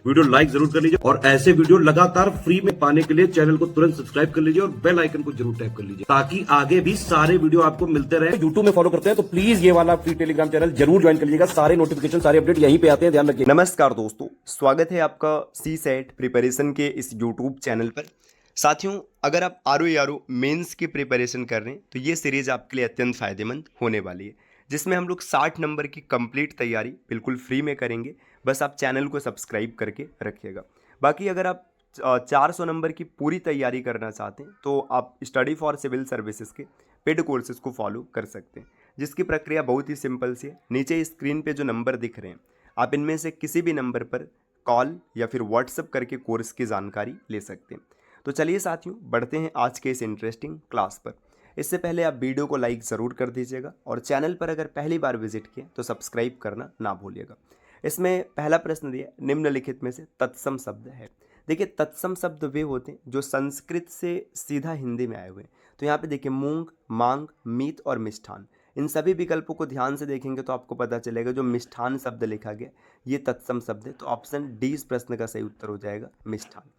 Video like जरूर कर लीजिए और ऐसे वीडियो लगातार फ्री में पाने के लिए चैनल को तुरंत सब्सक्राइब कर लीजिए और बेल आइकन को जरूर टैप कर लीजिए ताकि आगे भी सारे वीडियो आपको मिलते रहे। यूट्यूब में फॉलो करते हैं तो प्लीज ये वाला फ्री टेलीग्राम चैनल जरूर ज्वाइन कर लीजिएगा। सारे नोटिफिकेशन सारे अपडेट यहीं पे आते हैं, ध्यान रखिए। नमस्कार दोस्तों, स्वागत है आपका सी सेट प्रिपरेशन के इस यूट्यूब चैनल पर। साथियों, अगर आप आर मेंस की प्रिपरेशन कर रहे हैं तो ये सीरीज आपके लिए अत्यंत फायदेमंद होने वाली है, जिसमें हम लोग 60 नंबर की कंप्लीट तैयारी बिल्कुल फ्री में करेंगे। बस आप चैनल को सब्सक्राइब करके रखिएगा। बाकी अगर आप 400 नंबर की पूरी तैयारी करना चाहते हैं तो आप स्टडी फॉर सिविल सर्विसेज के पेड कोर्सेज को फॉलो कर सकते हैं, जिसकी प्रक्रिया बहुत ही सिंपल सी है। नीचे स्क्रीन पे जो नंबर दिख रहे हैं, आप इनमें से किसी भी नंबर पर कॉल या फिर व्हाट्सएप करके कोर्स की जानकारी ले सकते हैं। तो चलिए साथियों, बढ़ते हैं आज के इस इंटरेस्टिंग क्लास पर। इससे पहले आप वीडियो को लाइक ज़रूर कर दीजिएगा और चैनल पर अगर पहली बार विजिट किए तो सब्सक्राइब करना ना भूलिएगा। इसमें पहला प्रश्न दिया निम्नलिखित में से तत्सम शब्द है। देखिए, तत्सम शब्द वे होते हैं जो संस्कृत से सीधा हिंदी में आए हुए हैं। तो यहाँ पे देखिए, मूंग, मांग, मीत और मिष्ठान, इन सभी विकल्पों को ध्यान से देखेंगे तो आपको पता चलेगा जो मिष्ठान शब्द लिखा गया ये तत्सम शब्द है। तो ऑप्शन डी इस प्रश्न का सही उत्तर हो जाएगा, मिष्ठान।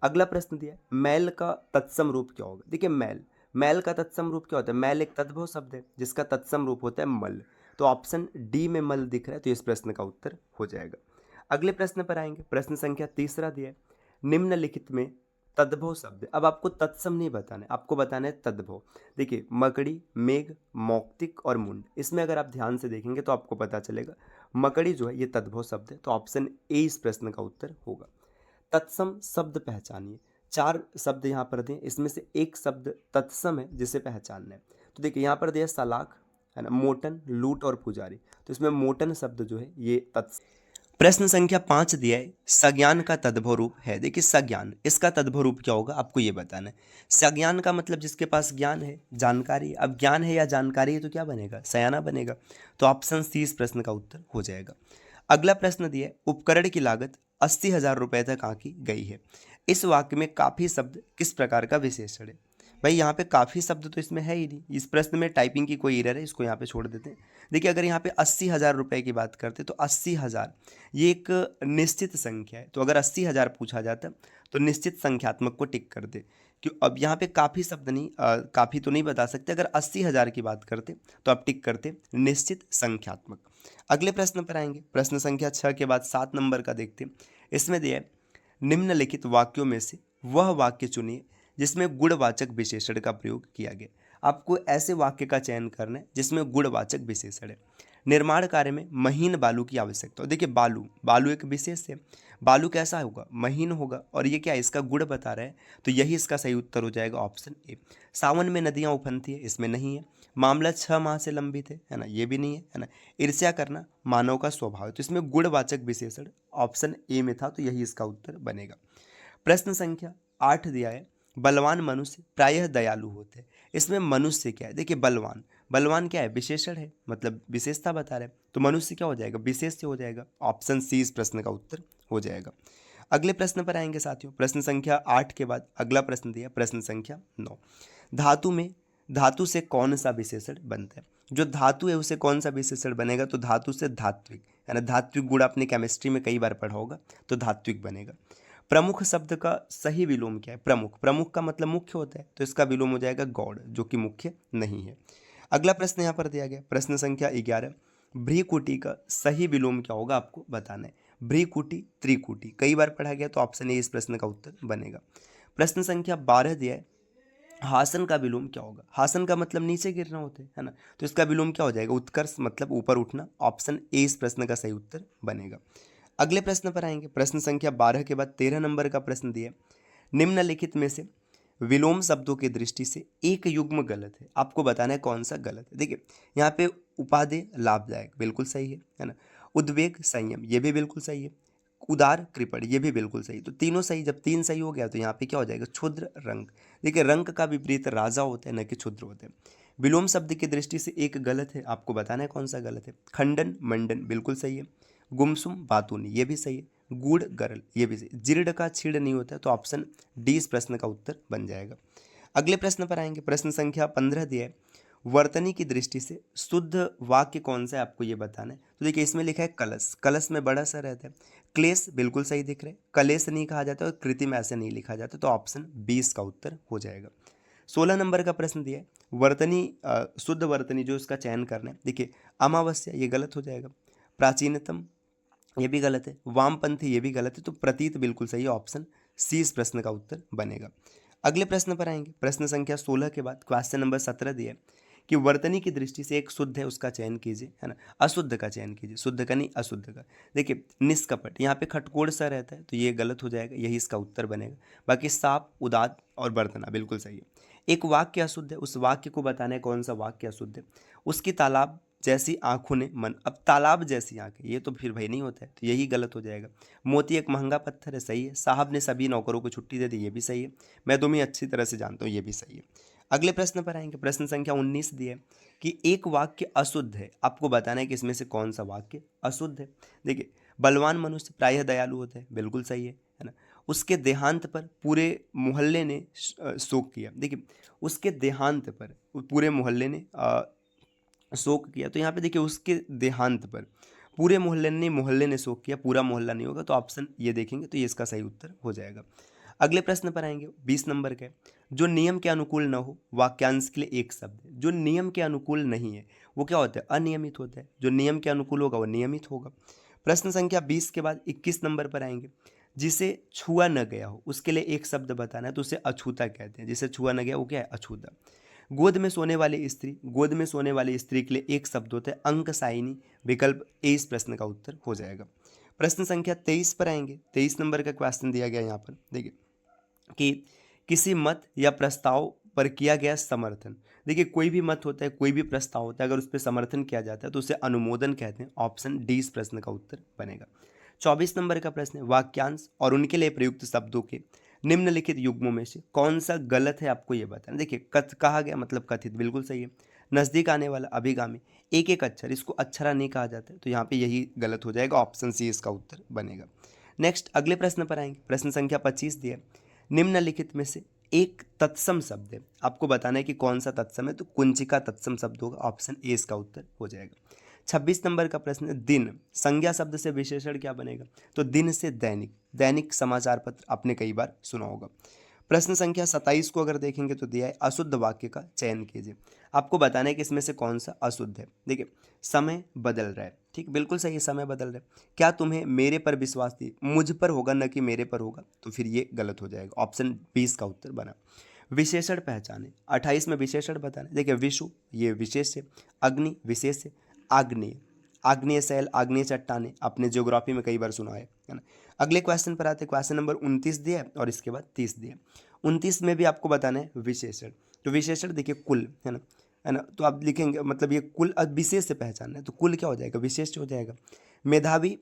अगला प्रश्न दिया है, मैल का तत्सम रूप क्या होगा। देखिए, मैल का तत्सम रूप क्या होता है। मैल एक तद्भव शब्द है जिसका तत्सम रूप होता है मल। तो ऑप्शन डी में मल दिख रहा है, तो इस प्रश्न का उत्तर हो जाएगा। अगले प्रश्न पर आएंगे। प्रश्न संख्या तीसरा दिया है, निम्नलिखित में तद्भव शब्द। अब आपको तत्सम नहीं बताना है, आपको बताना है तद्भव। देखिए, मकड़ी, मेघ, मौक्तिक और मुंड, इसमें अगर आप ध्यान से देखेंगे तो आपको पता चलेगा मकड़ी जो है ये तद्भव शब्द है। तो ऑप्शन ए इस प्रश्न का उत्तर होगा। तत्सम शब्द पहचानिए। 4 शब्द यहाँ पर दिए, इसमें से एक शब्द तत्सम है जिसे पहचानना है। तो देखिए, यहाँ पर दिया सलाख है ना, मोटन, लूट और पुजारी। तो इसमें मोटन शब्द जो है ये तत्सम। प्रश्न संख्या 5 दिया है, सज्ञान का तद्भव रूप है। देखिए, सज्ञान, इसका तद्भव रूप क्या होगा आपको ये बताना है। सज्ञान का मतलब जिसके पास ज्ञान है, जानकारी। अब ज्ञान है या जानकारी है तो क्या बनेगा, सयाना बनेगा। तो ऑप्शन सी इस प्रश्न का उत्तर हो जाएगा। अगला प्रश्न दिया है, उपकरण की लागत 80,000 रुपये तक आंकी गई है। इस वाक्य में काफ़ी शब्द किस प्रकार का विशेषण है। भाई, यहाँ पे काफ़ी शब्द तो इसमें है ही नहीं। इस प्रश्न में टाइपिंग की कोई एरर है, इसको यहाँ पे छोड़ देते हैं। देखिए, अगर यहाँ पे 80,000 रुपये की बात करते तो 80,000 ये एक निश्चित संख्या है। तो अगर 80,000 पूछा जाता तो निश्चित संख्यात्मक को टिक कर दे। क्यों, अब यहाँ पे काफ़ी शब्द नहीं, काफ़ी तो नहीं बता सकते। अगर 80,000 की बात करते तो आप टिक करते निश्चित संख्यात्मक। अगले प्रश्न पर आएंगे। प्रश्न संख्या 6 के बाद 7 नंबर का देखते हैं। इसमें दिया है, निम्नलिखित वाक्यों में से वह वाक्य चुनिए जिसमें गुणवाचक विशेषण का प्रयोग किया गया। आपको ऐसे वाक्य का चयन करना है जिसमें गुणवाचक विशेषण है। निर्माण कार्य में महीन बालू की आवश्यकता हो। देखिए, बालू एक विशेष है। बालू कैसा होगा, महीन होगा। और ये क्या है, इसका गुण बता रहा है। तो यही इसका सही उत्तर हो जाएगा, ऑप्शन ए। सावन में नदियाँ उफनती है, इसमें नहीं है। मामला 6 माह से लंबित है ना, ये भी नहीं है ना। ईर्ष्या करना मानव का स्वभाव है। तो इसमें गुणवाचक विशेषण ऑप्शन ए में था, तो यही इसका उत्तर बनेगा। प्रश्न संख्या 8 दिया है, बलवान मनुष्य प्रायः दयालु होते हैं। इसमें मनुष्य क्या है। देखिए, बलवान क्या है, विशेषण है, मतलब विशेषता बता रहे हैं। तो मनुष्य क्या हो जाएगा, विशेष हो जाएगा। ऑप्शन सी इस प्रश्न का उत्तर हो जाएगा। अगले प्रश्न पर आएंगे साथियों। प्रश्न संख्या 8 के बाद अगला प्रश्न दिया, प्रश्न संख्या 9। धातु से कौन सा विशेषण बनता है। जो धातु है उसे कौन सा विशेषण बनेगा। तो धातु से धात्विक, यानी धात्विक गुण आपने केमिस्ट्री में कई बार पढ़ा होगा, तो धात्विक बनेगा। प्रमुख शब्द का सही विलोम क्या है। प्रमुख का मतलब मुख्य होता है, तो इसका विलोम हो जाएगा गौड़, जो कि मुख्य नहीं है। अगला प्रश्न यहाँ पर दिया गया, प्रश्न संख्या 11। भ्रीकुटी का सही विलोम क्या होगा आपको बताना है। भ्रीकुटी, त्रिकुटी कई बार पढ़ा गया, तो ऑप्शन ए इस प्रश्न का उत्तर बनेगा। प्रश्न संख्या 12 दिया है, हासन का विलोम क्या होगा। हासन का मतलब नीचे गिरना होता है ना, तो इसका विलोम क्या हो जाएगा, उत्कर्ष, मतलब ऊपर उठना। ऑप्शन ए इस प्रश्न का सही उत्तर बनेगा। अगले प्रश्न पर आएंगे। प्रश्न संख्या 12 के बाद 13 नंबर का प्रश्न दिया, निम्नलिखित में से विलोम शब्दों की दृष्टि से एक युग्म गलत है। आपको बताना है कौन सा गलत है। देखिए, यहाँ पे उपादेय लाभदायक बिल्कुल सही है ना। उद्वेग संयम, ये भी बिल्कुल सही है। उदार कृपण, ये भी बिल्कुल सही। तो तीनों सही, जब 3 सही हो गया तो यहाँ पे क्या हो जाएगा, क्षुद्र रंग। देखिए, रंग का विपरीत राजा होता है, न कि क्षुद्र होते हैं। विलोम शब्द की दृष्टि से एक गलत है, आपको बताना है कौन सा गलत है। खंडन मंडन बिल्कुल सही है। गुमसुम बातूनी, ये भी सही है। गूढ़ गरल, ये भी सही। जीर्ण का छीड़ नहीं होता है, तो ऑप्शन डी इस प्रश्न का उत्तर बन जाएगा। अगले प्रश्न पर आएंगे। प्रश्न संख्या 15 दिया है, वर्तनी की दृष्टि से शुद्ध वाक्य कौन सा है आपको ये बताना है। तो देखिए इसमें लिखा है कलश, कलश में बड़ा सा रहता है। क्लेश बिल्कुल सही दिख रहा है, कलेश नहीं कहा जाता और कृत्रिम ऐसे नहीं लिखा जाता, तो ऑप्शन 20 का उत्तर हो जाएगा। 16 नंबर का प्रश्न दिया है वर्तनी शुद्ध वर्तनी जो इसका चयन करना है। देखिए अमावस्या ये गलत हो जाएगा, प्राचीनतम ये भी गलत है, वामपंथी ये भी गलत है, तो प्रतीत बिल्कुल सही है, ऑप्शन सी इस प्रश्न का उत्तर बनेगा। अगले प्रश्न पर आएंगे, प्रश्न संख्या 16 के बाद क्वेश्चन नंबर 17 दिया है कि वर्तनी की दृष्टि से एक शुद्ध है उसका चयन कीजिए, है ना, अशुद्ध का चयन कीजिए, शुद्ध का नहीं अशुद्ध का। देखिए निष्कपट यहाँ पे खटकोड़ सा रहता है तो ये गलत हो जाएगा, यही इसका उत्तर बनेगा। बाकी साप, उदात और बर्तना बिल्कुल सही है। एक वाक्य अशुद्ध है, उस वाक्य को बताना है कौन सा वाक्य अशुद्ध है। उसकी तालाब जैसी आंखों ने मन, अब तालाब जैसी आंखें ये तो फिर भाई नहीं होता है, तो यही गलत हो जाएगा। मोती एक महंगा पत्थर है, सही है। साहब ने सभी नौकरों को छुट्टी दे दी, ये भी सही है। मैं तुम्हें अच्छी तरह से जानता हूँ, ये भी सही है। अगले प्रश्न पर आएंगे, प्रश्न संख्या 19 दिए कि एक वाक्य अशुद्ध है, आपको बताना है कि इसमें से कौन सा वाक्य अशुद्ध है। देखिए बलवान मनुष्य प्रायः दयालु होता है, बिल्कुल सही है ना। उसके देहांत पर पूरे मोहल्ले ने शोक किया। देखिए उसके देहांत पर पूरे मोहल्ले ने शोक किया, तो यहाँ पे देखिए उसके देहांत पर पूरे मोहल्ले ने शोक किया, पूरा मोहल्ला नहीं होगा, तो ऑप्शन ये देखेंगे तो ये इसका सही उत्तर हो जाएगा। अगले प्रश्न पर आएंगे, 20 नंबर का, जो नियम के अनुकूल न हो वाक्यांश के लिए एक शब्द है। जो नियम के अनुकूल नहीं है वो क्या होता है, अनियमित होता है। जो नियम के अनुकूल होगा वो नियमित होगा। प्रश्न संख्या 20 के बाद 21 नंबर पर आएंगे, जिसे छुआ न गया हो उसके लिए एक शब्द बताना है, तो उसे अछूता कहते हैं। जिसे छुआ न गया वो क्या है, अछूता। गोद में सोने वाली स्त्री, गोद में सोने वाली स्त्री के लिए एक शब्द होता है अंकसायिनी, विकल्प ए इस प्रश्न का उत्तर हो जाएगा। प्रश्न संख्या 23 पर आएंगे, 23 नंबर का क्वेश्चन दिया गया यहाँ पर, देखिए कि किसी मत या प्रस्ताव पर किया गया समर्थन। देखिए कोई भी मत होता है, कोई भी प्रस्ताव होता है, अगर उस पर समर्थन किया जाता है तो उसे अनुमोदन कहते हैं, ऑप्शन डी इस प्रश्न का उत्तर बनेगा। 24 नंबर का प्रश्न है, वाक्यांश और उनके लिए प्रयुक्त शब्दों के निम्नलिखित युग्मों में से कौन सा गलत है आपको ये बताना। देखिए कथ कहा गया मतलब कथित, बिल्कुल सही है। नज़दीक आने वाला, अभिगामी, एक एक अक्षर, इसको अक्षरा नहीं कहा जाता है, तो यहाँ पे यही गलत हो जाएगा, ऑप्शन सी इसका उत्तर बनेगा। नेक्स्ट अगले प्रश्न पर आएंगे, प्रश्न संख्या 25 दिया, निम्नलिखित में से एक तत्सम शब्द है, आपको बताना है कि कौन सा तत्सम है, तो कुंचिका तत्सम शब्द होगा, ऑप्शन ए इसका उत्तर हो जाएगा। 26 नंबर का प्रश्न है, दिन संज्ञा शब्द से विशेषण क्या बनेगा, तो दिन से दैनिक, दैनिक समाचार पत्र आपने कई बार सुना होगा। प्रश्न संख्या 27 को अगर देखेंगे तो दिया है अशुद्ध वाक्य का चयन कीजिए, आपको बताना है कि इसमें से कौन सा अशुद्ध है। देखिए समय बदल रहा है, ठीक बिल्कुल सही है, समय बदल रहा है। क्या तुम्हें मेरे पर विश्वास थी, मुझ पर होगा न कि मेरे पर होगा, तो फिर ये गलत हो जाएगा, ऑप्शन 20 का उत्तर बना। विशेषण पहचाने, 28 में विशेषण बताने। देखिए विषु ये विशेष है, अग्नि विशेष है, आग्नेय, आग्नेय शैल, आग्नेय चट्टाने आपने ज्योग्राफी में कई बार सुना है ना। अगले क्वेश्चन पर आते हैं, क्वेश्चन नंबर 29 दिया है और इसके बाद 30 दिया है। 29 में भी आपको बताना है विशेषण, तो विशेषण देखिए कुल है ना, तो आप लिखेंगे मतलब ये कुल विशेष से पहचानना है, तो कुल क्या हो जाएगा, विशेष हो जाएगा। मेधावी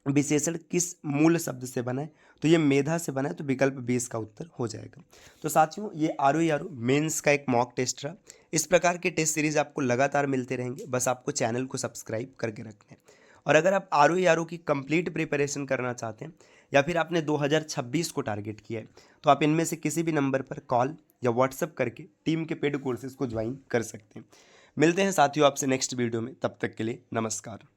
विशेषण किस मूल शब्द से बना है, तो ये मेधा से बना है, तो विकल्प 20 का उत्तर हो जाएगा। तो साथियों ये आरओ मेंस का एक मॉक टेस्ट रहा। इस प्रकार के टेस्ट सीरीज आपको लगातार मिलते रहेंगे, बस आपको चैनल को सब्सक्राइब करके रखना है। और अगर आप आरओ की कंप्लीट प्रिपरेशन करना चाहते हैं या फिर आपने 2026 को टारगेट किया है, तो आप इनमें से किसी भी नंबर पर कॉल या व्हाट्सएप करके टीम के पेड कोर्सेज को ज्वाइन कर सकते हैं। मिलते हैं साथियों आपसे नेक्स्ट वीडियो में, तब तक के लिए नमस्कार।